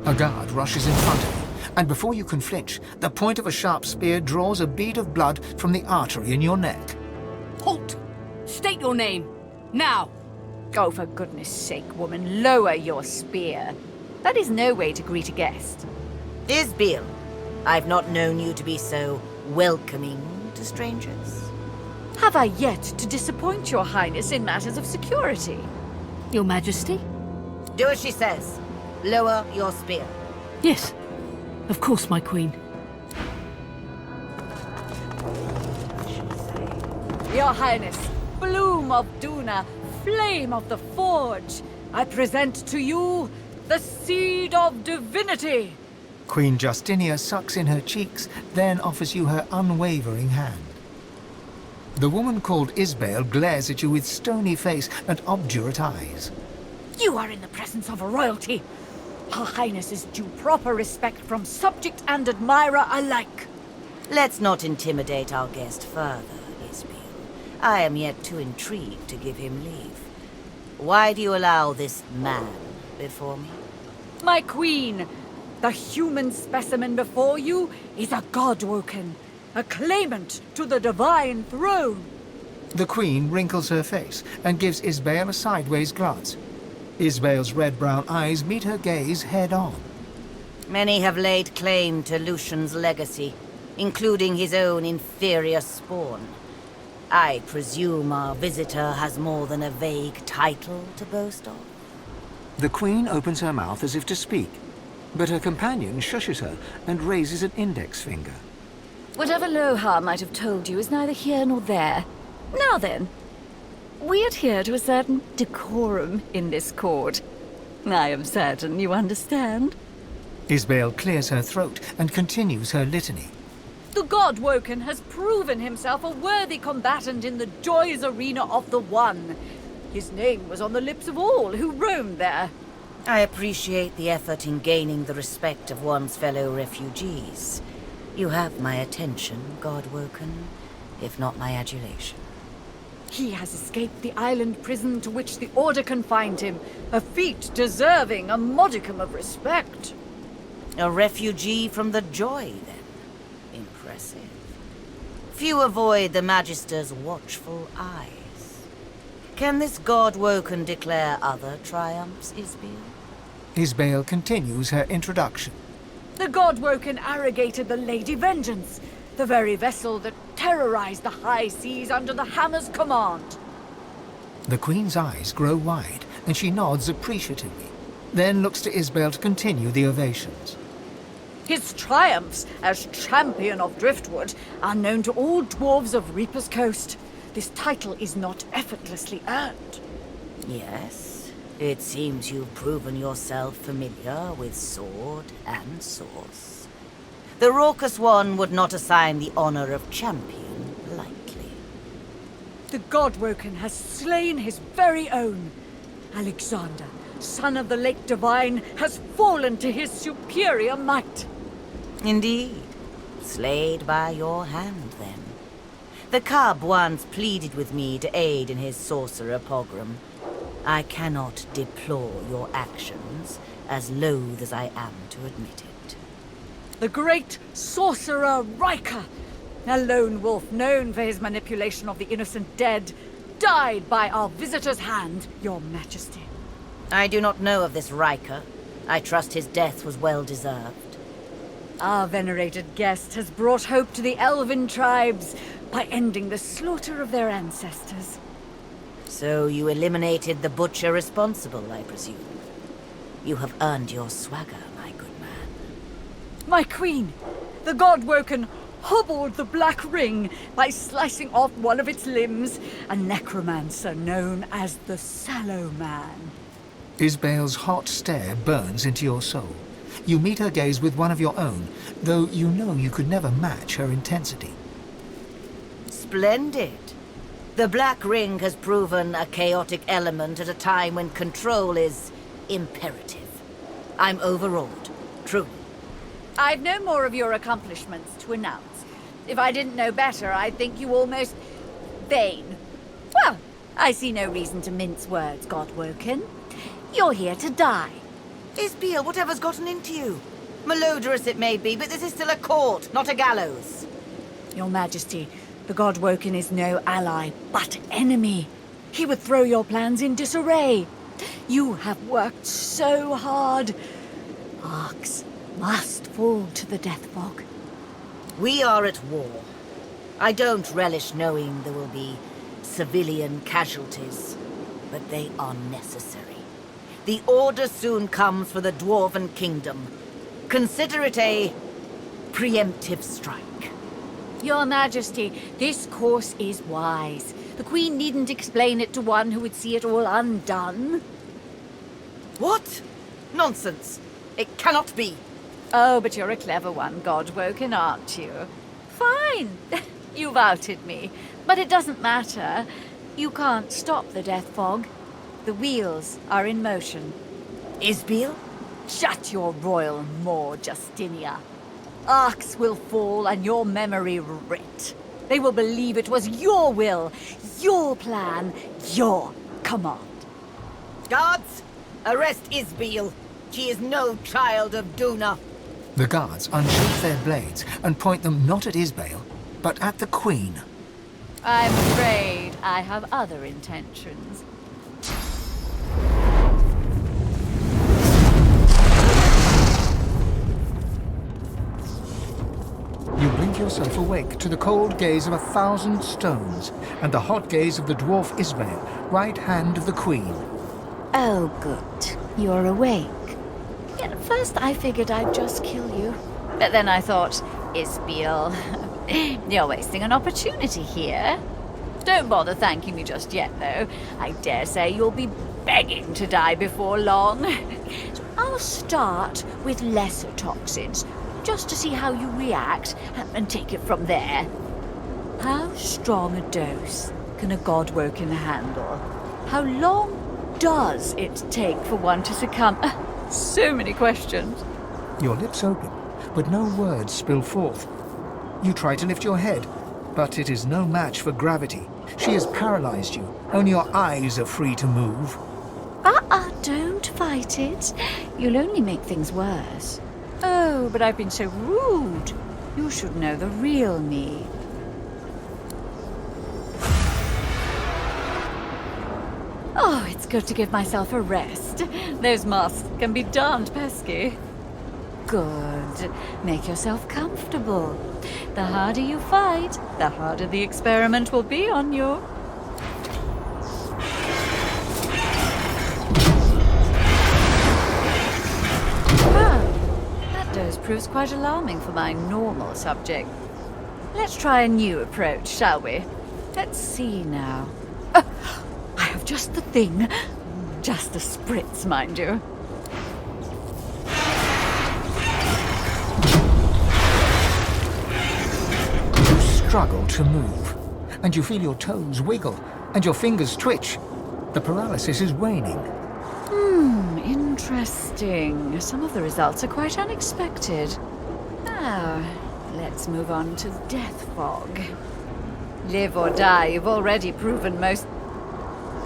A guard rushes in front of you, and before you can flinch, the point of a sharp spear draws a bead of blood from the artery in your neck. Halt! State your name. Now! Oh, for goodness sake, woman, lower your spear. That is no way to greet a guest. Isbeil, I've not known you to be so welcoming to strangers. Have I yet to disappoint your highness in matters of security? Your Majesty? Do as she says. Lower your spear. Yes. Of course, my queen. Your highness, Bloom of Duna, Flame of the Forge, I present to you the Seed of Divinity. Queen Justinia sucks in her cheeks, then offers you her unwavering hand. The woman called Isbeil glares at you with stony face and obdurate eyes. You are in the presence of a royalty. Her highness is due proper respect from subject and admirer alike. Let's not intimidate our guest further, Isbeil. I am yet too intrigued to give him leave. Why do you allow this man before me? My queen, the human specimen before you is a Godwoken, a claimant to the divine throne. The queen wrinkles her face and gives Isbeil a sideways glance. Isbeil's red-brown eyes meet her gaze head-on. Many have laid claim to Lucian's legacy, including his own inferior spawn. I presume our visitor has more than a vague title to boast of? The queen opens her mouth as if to speak, but her companion shushes her and raises an index finger. Whatever Lohar might have told you is neither here nor there. Now then, we adhere to a certain decorum in this court. I am certain you understand. Isbeil clears her throat and continues her litany. The Godwoken has proven himself a worthy combatant in the joys arena of the One. His name was on the lips of all who roamed there. I appreciate the effort in gaining the respect of one's fellow refugees. You have my attention, Godwoken, if not my adulation. He has escaped the island prison to which the Order confined him, a feat deserving a modicum of respect. A refugee from the Joy, then. Impressive. Few avoid the Magister's watchful eyes. Can this Godwoken declare other triumphs, Isbeil? Isbeil continues her introduction. The Godwoken arrogated the Lady Vengeance, the very vessel that terrorized the high seas under the Hammer's command. The queen's eyes grow wide, and she nods appreciatively, then looks to Isbeil to continue the ovations. His triumphs as champion of Driftwood are known to all dwarves of Reaper's Coast. This title is not effortlessly earned. Yes, it seems you've proven yourself familiar with sword and source. The Raucous One would not assign the honor of champion lightly. The Godwoken has slain his very own. Alexander, son of the Lake Divine, has fallen to his superior might. Indeed. Slayed by your hand, then. The cub once pleaded with me to aid in his sorcerer pogrom. I cannot deplore your actions, as loath as I am to admit it. The great sorcerer Riker, a lone wolf known for his manipulation of the innocent dead, died by our visitor's hand, Your Majesty. I do not know of this Riker. I trust his death was well deserved. Our venerated guest has brought hope to the elven tribes by ending the slaughter of their ancestors. So you eliminated the butcher responsible, I presume. You have earned your swagger, my good man. My queen, the Godwoken hobbled the Black Ring by slicing off one of its limbs, a necromancer known as the Sallow Man. Isbeil's hot stare burns into your soul. You meet her gaze with one of your own, though you know you could never match her intensity. Splendid. The Black Ring has proven a chaotic element at a time when control is imperative. I'm overawed, truly. I've no more of your accomplishments to announce. If I didn't know better, I'd think you almost vain. Well, I see no reason to mince words, Godwoken. You're here to die. Isbeil, whatever's gotten into you? Malodorous it may be, but this is still a court, not a gallows. Your Majesty, the Godwoken is no ally, but enemy. He would throw your plans in disarray. You have worked so hard. Arcs must fall to the deathfog. We are at war. I don't relish knowing there will be civilian casualties, but they are necessary. The order soon comes for the Dwarven Kingdom. Consider it a preemptive strike. Your Majesty, this course is wise. The Queen needn't explain it to one who would see it all undone. What? Nonsense. It cannot be. Oh, but you're a clever one, Godwoken, aren't you? Fine. You've outed me. But it doesn't matter. You can't stop the deathfog. The wheels are in motion. Isbeil? Shut your royal maw, Justinia. Arcs will fall and your memory writ. They will believe it was your will, your plan, your command. Guards, arrest Isbeil. She is no child of Duna. The guards unsheath their blades and point them not at Isbeil, but at the Queen. I'm afraid I have other intentions. You blink yourself awake to the cold gaze of 1,000 stones and the hot gaze of the dwarf Isbeil, right hand of the Queen. Oh, good. You're awake. At first I figured I'd just kill you. But then I thought, Isbeil, you're wasting an opportunity here. Don't bother thanking me just yet, though. I dare say you'll be begging to die before long. So I'll start with lesser toxins, just to see how you react, and take it from there. How strong a dose can a Godwoken handle? How long does it take for one to succumb? So many questions. Your lips open, but no words spill forth. You try to lift your head, but it is no match for gravity. She has paralyzed you. Only your eyes are free to move. Don't fight it. You'll only make things worse. Oh, but I've been so rude. You should know the real me. Oh, it's good to give myself a rest. Those masks can be darned pesky. Good. Make yourself comfortable. The harder you fight, the harder the experiment will be on you. That dose proves quite alarming for my normal subject. Let's try a new approach, shall we? Let's see now. I have just the thing. Just a spritz, mind you. You struggle to move, and you feel your toes wiggle, and your fingers twitch. The paralysis is waning. Interesting. Some of the results are quite unexpected. Now, let's move on to the deathfog. Live or die, you've already proven most...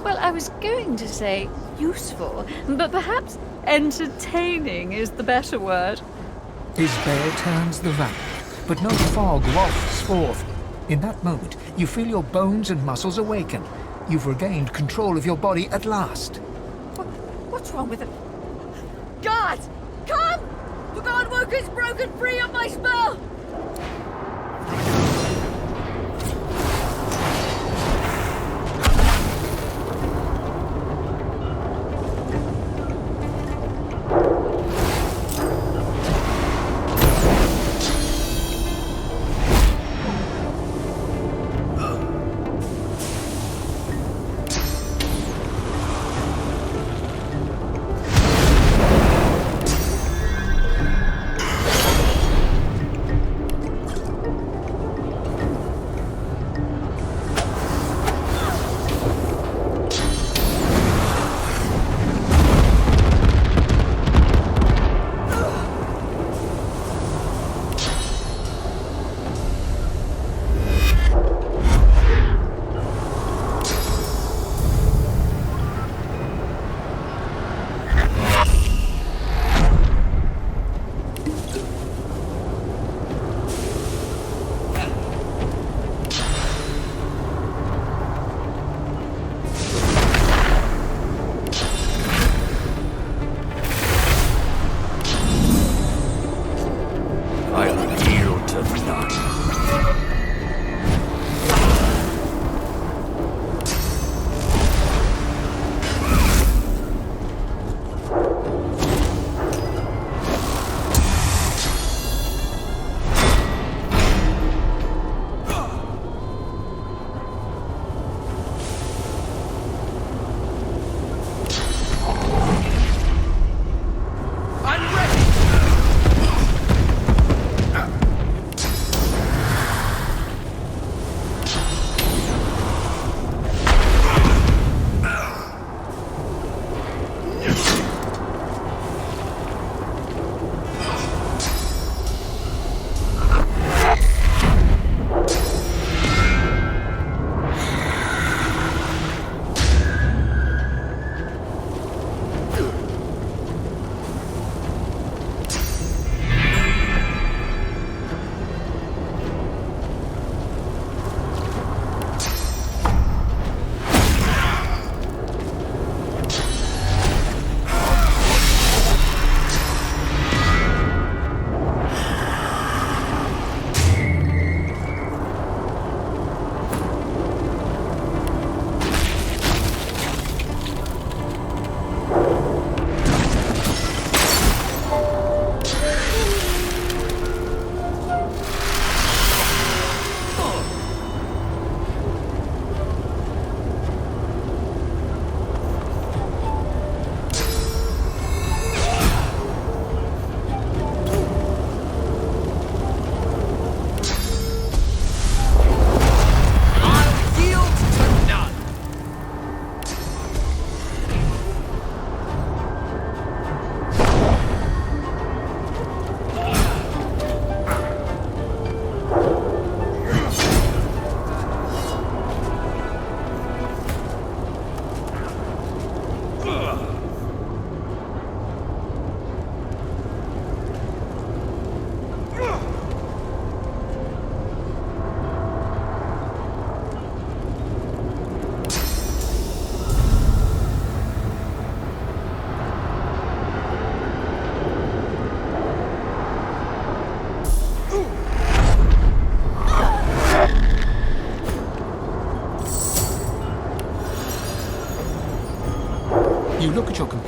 Well, I was going to say useful, but perhaps entertaining is the better word. Isbeil turns the ramp, but no fog wafts forth. In that moment, you feel your bones and muscles awaken. You've regained control of your body at last. What's wrong with it? Guards! Come! The Godwoken's broken free of my spell!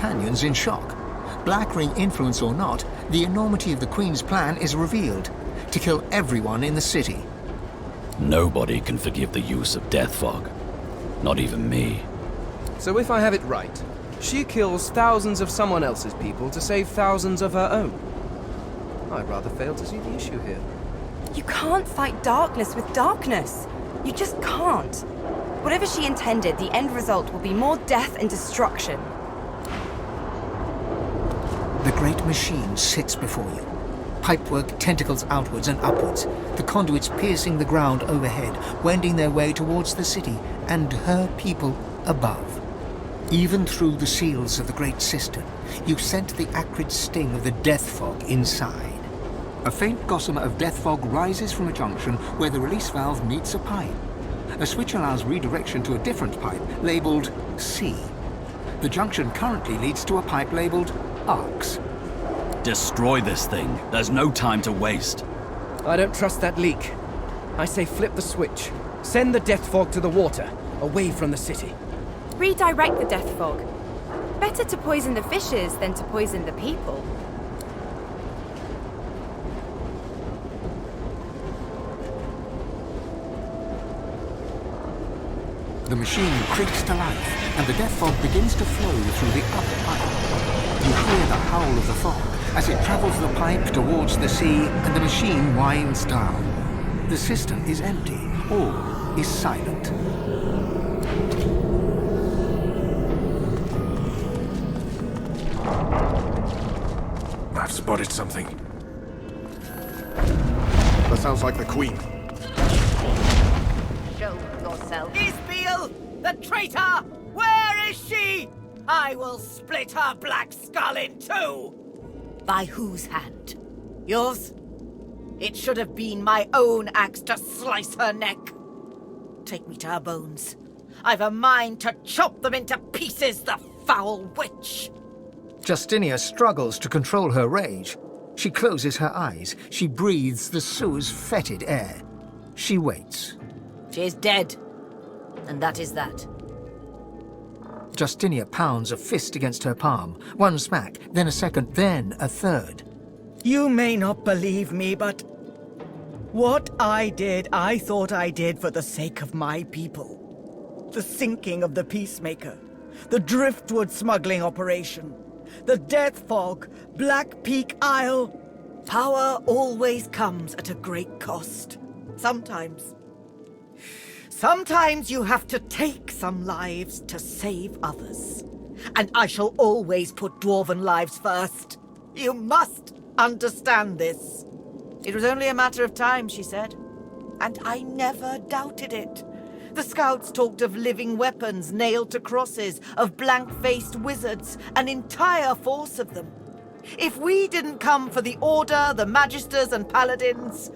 companions in shock. Black Ring influence or not, the enormity of the Queen's plan is revealed. To kill everyone in the city. Nobody can forgive the use of deathfog. Not even me. So if I have it right, she kills thousands of someone else's people to save thousands of her own. I'd rather fail to see the issue here. You can't fight darkness with darkness. You just can't. Whatever she intended, the end result will be more death and destruction. The great machine sits before you. Pipework tentacles outwards and upwards, the conduits piercing the ground overhead, wending their way towards the city and her people above. Even through the seals of the great cistern, you scent the acrid sting of the deathfog inside. A faint gossamer of deathfog rises from a junction where the release valve meets a pipe. A switch allows redirection to a different pipe, labelled C. The junction currently leads to a pipe labelled Arcs. Destroy this thing. There's no time to waste. I don't trust that leak. I say flip the switch. Send the deathfog to the water, away from the city. Redirect the death fog. Better to poison the fishes than to poison the people. The machine creaks to life, and the deathfog begins to flow through the upper pipe. You hear the howl of the fog as it travels the pipe towards the sea, and the machine winds down. The cistern is empty. All is silent. I've spotted something. That sounds like the Queen. Show yourself. Isbeil, the traitor! Where is she? I will split her black skull in two! By whose hand? Yours? It should have been my own axe to slice her neck. Take me to her bones. I've a mind to chop them into pieces, the foul witch! Justinia struggles to control her rage. She closes her eyes. She breathes the sewer's fetid air. She waits. She is dead. And that is that. Justinia pounds a fist against her palm. One smack, then a second, then a third. You may not believe me, but what I did, I thought I did for the sake of my people. The sinking of the Peacemaker, the driftwood smuggling operation, the death fog, Black Peak Isle. Power always comes at a great cost. Sometimes you have to take some lives to save others. And I shall always put dwarven lives first. You must understand this. It was only a matter of time, she said. And I never doubted it. The scouts talked of living weapons nailed to crosses, of blank-faced wizards, an entire force of them. If we didn't come for the Order, the Magisters and Paladins,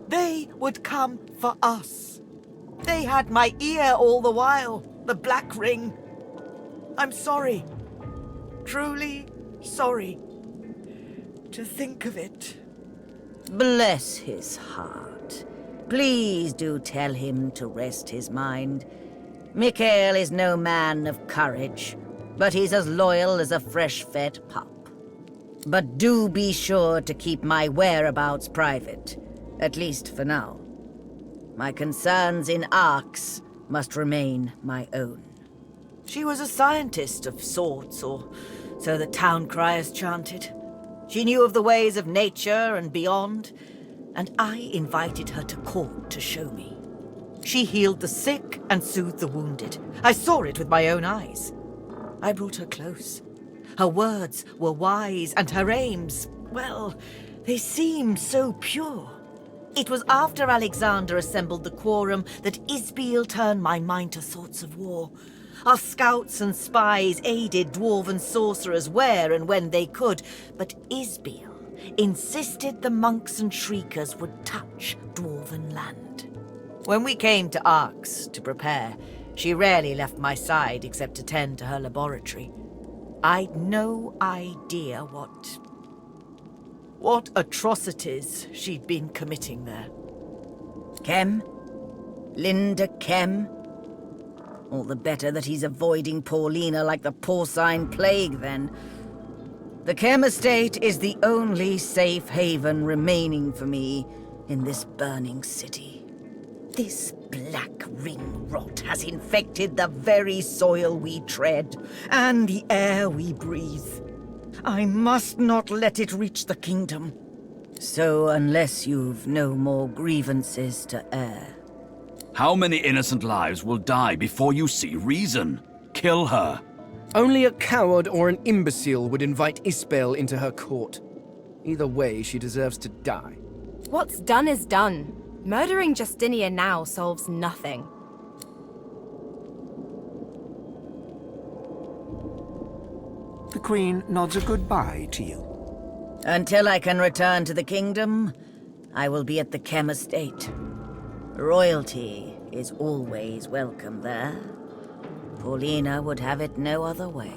they would come for us. They had my ear all the while, the Black Ring. I'm sorry. Truly sorry. To think of it. Bless his heart. Please do tell him to rest his mind. Mikael is no man of courage, but he's as loyal as a fresh-fed pup. But do be sure to keep my whereabouts private, at least for now. My concerns in Arcs must remain my own. She was a scientist of sorts, or so the town criers chanted. She knew of the ways of nature and beyond, and I invited her to court to show me. She healed the sick and soothed the wounded. I saw it with my own eyes. I brought her close. Her words were wise, and her aims, well, they seemed so pure. It was after Alexander assembled the quorum that Isbeil turned my mind to thoughts of war. Our scouts and spies aided dwarven sorcerers where and when they could, but Isbeil insisted the monks and shriekers would touch dwarven land. When we came to Arcs to prepare, she rarely left my side except to tend to her laboratory. I'd no idea what atrocities she'd been committing there. Kem? Linda Kem? All the better that he's avoiding Paulina like the porcine plague, then. The Chem Estate is the only safe haven remaining for me in this burning city. This black ring rot has infected the very soil we tread and the air we breathe. I must not let it reach the kingdom. So unless you've no more grievances to air... How many innocent lives will die before you see reason? Kill her. Only a coward or an imbecile would invite Isbeil into her court. Either way, she deserves to die. What's done is done. Murdering Justinia now solves nothing. The Queen nods a goodbye to you. Until I can return to the kingdom, I will be at the Chem Estate. Royalty is always welcome there. Paulina would have it no other way.